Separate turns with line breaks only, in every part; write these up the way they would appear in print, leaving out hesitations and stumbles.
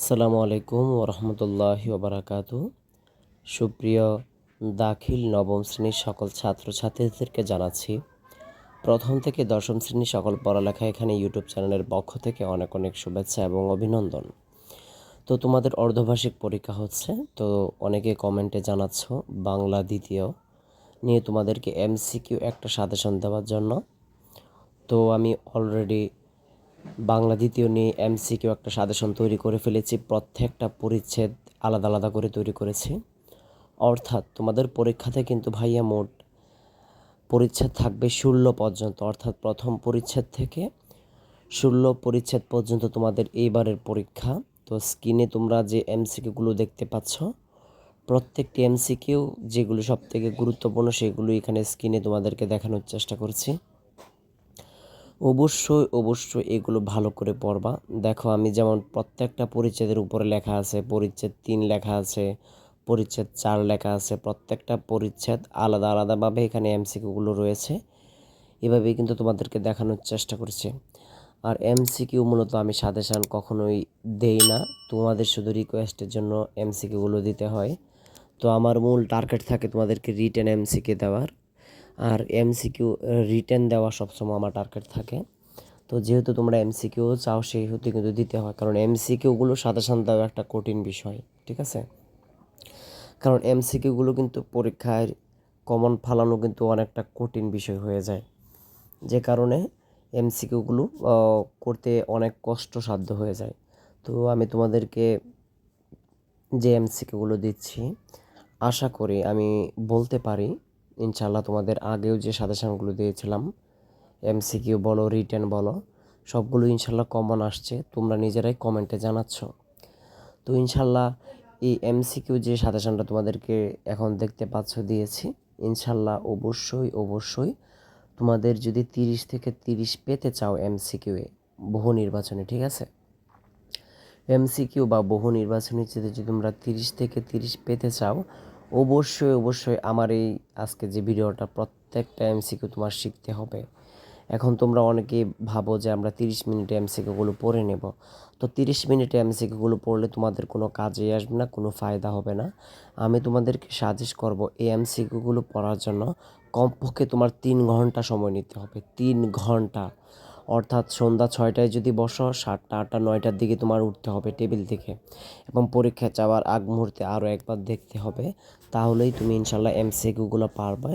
আসসালামু আলাইকুম ওরহমতুল্লাহি ওবারাকাতু। সুপ্রিয় দাখিল নবম শ্রেণীর সকল ছাত্রছাত্রীদেরকে জানাচ্ছি প্রথম থেকে দশম শ্রেণীর সকল পড়ালেখা এখানে ইউটিউব চ্যানেলের পক্ষ থেকে অনেক অনেক শুভেচ্ছা এবং অভিনন্দন। তো তোমাদের অর্ধবার্ষিক পরীক্ষা হচ্ছে, তো অনেকে কমেন্টে জানাচ্ছ বাংলা দ্বিতীয় নিয়ে তোমাদেরকে এমসিকিউ একটা সাজেশন দেওয়ার জন্য। তো আমি অলরেডি বাংলা দ্বিতীয় নিয়ে এমসিকিউ একটা সাজেশন তৈরি করে ফেলেছি। প্রত্যেকটা পরিচ্ছেদ আলাদা আলাদা করে তৈরি করেছি। অর্থাৎ তোমাদের পরীক্ষাতে কিন্তু ভাইয়া মোট পরিচ্ছেদ থাকবে 16 পর্যন্ত, অর্থাৎ প্রথম পরিচ্ছেদ থেকে 16 পরিচ্ছেদ পর্যন্ত তোমাদের এইবারের পরীক্ষা। তো স্ক্রিনে তোমরা যে এমসিকিউগুলো দেখতে পাচ্ছ, প্রত্যেকটি এমসিকিউ যেগুলো সবথেকে গুরুত্বপূর্ণ সেগুলো এখানে স্ক্রিনে তোমাদেরকে দেখানোর চেষ্টা করছি। অবশ্যই এগুলো ভালো করে পড়বা। দেখো, আমি যেমন প্রত্যেকটা পরিচ্ছেদের উপরে লেখা আছে, পরিচ্ছেদ 3 লেখা আছে, পরিচ্ছেদ 4 লেখা আছে। প্রত্যেকটা পরিচ্ছেদ আলাদা আলাদাভাবে এখানে এমসিকিউগুলো রয়েছে। এভাবেই কিন্তু তোমাদেরকে দেখানোর চেষ্টা করছি। আর এমসিকিউ মূলত আমি সাজেশান কখনোই দেই না, তোমাদের শুধু রিকোয়েস্টের জন্য এমসিকিউগুলো দিতে হয়। তো আমার মূল টার্গেট থাকে তোমাদেরকে রিটেন এমসিকিউ দেওয়ার, আর এমসিকিউ রিটেন দেওয়া সবসময় আমার টার্গেট থাকে। তো যেহেতু তোমরা এমসিকিউ চাও সেহেতু কিন্তু দিতে হয়, কারণ এমসিকিউগুলো সাজেশন দেওয়া একটা কঠিন বিষয়, ঠিক আছে? কারণ এমসিকিউগুলো কিন্তু পরীক্ষায় কমন ফালানো কিন্তু অনেকটা কঠিন বিষয় হয়ে যায়, যে কারণে এমসিকিউগুলো করতে অনেক কষ্টসাধ্য হয়ে যায়। তো আমি তোমাদেরকে যে এমসিকিউগুলো দিচ্ছি, আশা করি আমি বলতে পারি ইনশাল্লাহ তোমাদের আগেও যে সাজেশনগুলো দিয়েছিলাম, এমসিকিউ বলো রিটেন বলো, সবগুলো ইনশাল্লাহ কমন আসছে। তোমরা নিজেরাই কমেন্টে জানাচ্ছ। তো ইনশাল্লাহ এই এমসিকিউ যে সাজেশনটা তোমাদেরকে এখন দেখতে পাচ্ছ দিয়েছি, ইনশাল্লাহ অবশ্যই তোমাদের যদি 30 থেকে 30 পেতে চাও এমসিকিউয়ে বহু নির্বাচনে, ঠিক আছে? এমসিকিউ বা বহু নির্বাচনীতে যদি তোমরা 30 থেকে 30 পেতে চাও, অবশ্যই আমার এই আজকে যে ভিডিওটা প্রত্যেকটা এমসিকিউ তোমার শিখতে হবে। এখন তোমরা অনেকেই ভাবো যে আমরা 30 মিনিটে এমসিকিউগুলো পড়ে নেব। তো 30 মিনিটে এমসিকিউগুলো পড়লে তোমাদের কোনো কাজেই আসবে না, কোনো ফায়দা হবে না। আমি তোমাদেরকে সাজেস্ট করব এই এমসিকিউগুলো পড়ার জন্য কমপক্ষে তোমার 3 ঘন্টা সময় নিতে হবে। 3 ঘন্টা, অর্থাৎ সন্ধ্যা 6টায় যদি বসো, 7টা 8টা 9টার দিকে তোমার উঠতে হবে টেবিল থেকে, এবং পরীক্ষা যাওয়ার আগ মুহূর্তে আরও একবার দেখতে হবে। তাহলেই তুমি ইনশাল্লাহ এমসিকিউগুলো পারবে,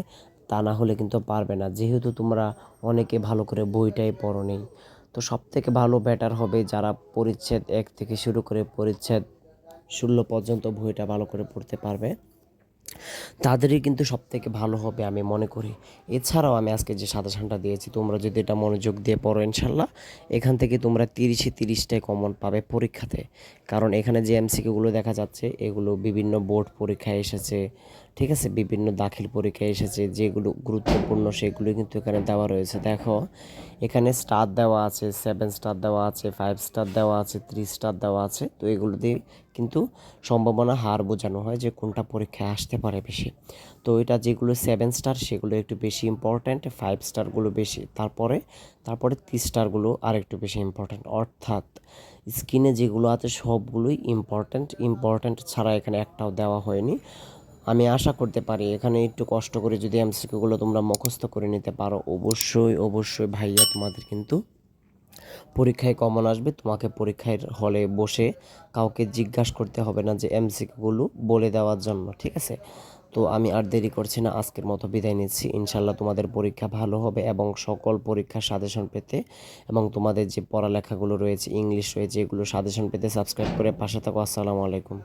তা না হলে কিন্তু পারবে না। যেহেতু তোমরা অনেকে ভালো করে বইটাই পড়ো নেই, তো সবথেকে ভালো বেটার হবে যারা পরিচ্ছেদ 1 থেকে শুরু করে পরিচ্ছেদ 16 পর্যন্ত বইটা ভালো করে পড়তে পারবে, তাদেরই কিন্তু সবথেকে ভালো হবে আমি মনে করি। এছাড়াও আমি আজকে যে সাজেশনটা দিয়েছি, তোমরা যদি এটা মনোযোগ দিয়ে পড়ো ইনশাল্লাহ এখান থেকে তোমরা 30-এ 30টাই কমন পাবে পরীক্ষাতে। কারণ এখানে যে এমসিকিউগুলো দেখা যাচ্ছে এগুলো বিভিন্ন বোর্ড পরীক্ষায় এসেছে, ঠিক আছে? বিভিন্ন দাখিল পরীক্ষায় এসেছে, যেগুলো গুরুত্বপূর্ণ সেগুলো কিন্তু এখানে দেওয়া রয়েছে। দেখো, এখানে স্টার দেওয়া আছে, 7 স্টার দেওয়া আছে, 5 স্টার দেওয়া আছে, 3 স্টার দেওয়া আছে। তো এগুলো দিয়ে কিন্তু সম্ভাবনা হার বোঝানো হয় যে কোনটা পরীক্ষায় আসতে পারে বেশি। তো এটা যেগুলো 7 স্টার সেগুলো একটু বেশি ইম্পর্ট্যান্ট, 5 স্টারগুলো বেশি, তারপরে 3 স্টারগুলো আর একটু বেশি ইম্পর্ট্যান্ট। অর্থাৎ স্ক্রিনে যেগুলো আছে সবগুলোই ইম্পর্ট্যান্ট ছাড়া এখানে একটাও দেওয়া হয়নি। আমি আশা করতে পারি এখানে একটু কষ্ট করে যদি এমসিকিউগুলো তোমরা মুখস্থ করে নিতে পারো, অবশ্যই ভাইয়া তোমাদের কিন্তু পরীক্ষায় কমন আসবে। তোমাকে পরীক্ষার হলে বসে কাউকে জিজ্ঞাসা করতে হবে না যে এমসিকিউগুলো বলে দেওয়ার জন্য, ঠিক আছে? তো আমি আর দেরি করছি না, আজকের মতো বিদায় নিচ্ছি। ইনশাল্লাহ তোমাদের পরীক্ষা ভালো হবে, এবং সকল পরীক্ষার সাজেশন পেতে এবং তোমাদের যে পড়ালেখাগুলো রয়েছে, ইংলিশ রয়েছে, এগুলো সাজেশন পেতে সাবস্ক্রাইব করে পাশে থাকো। আসসালামু আলাইকুম।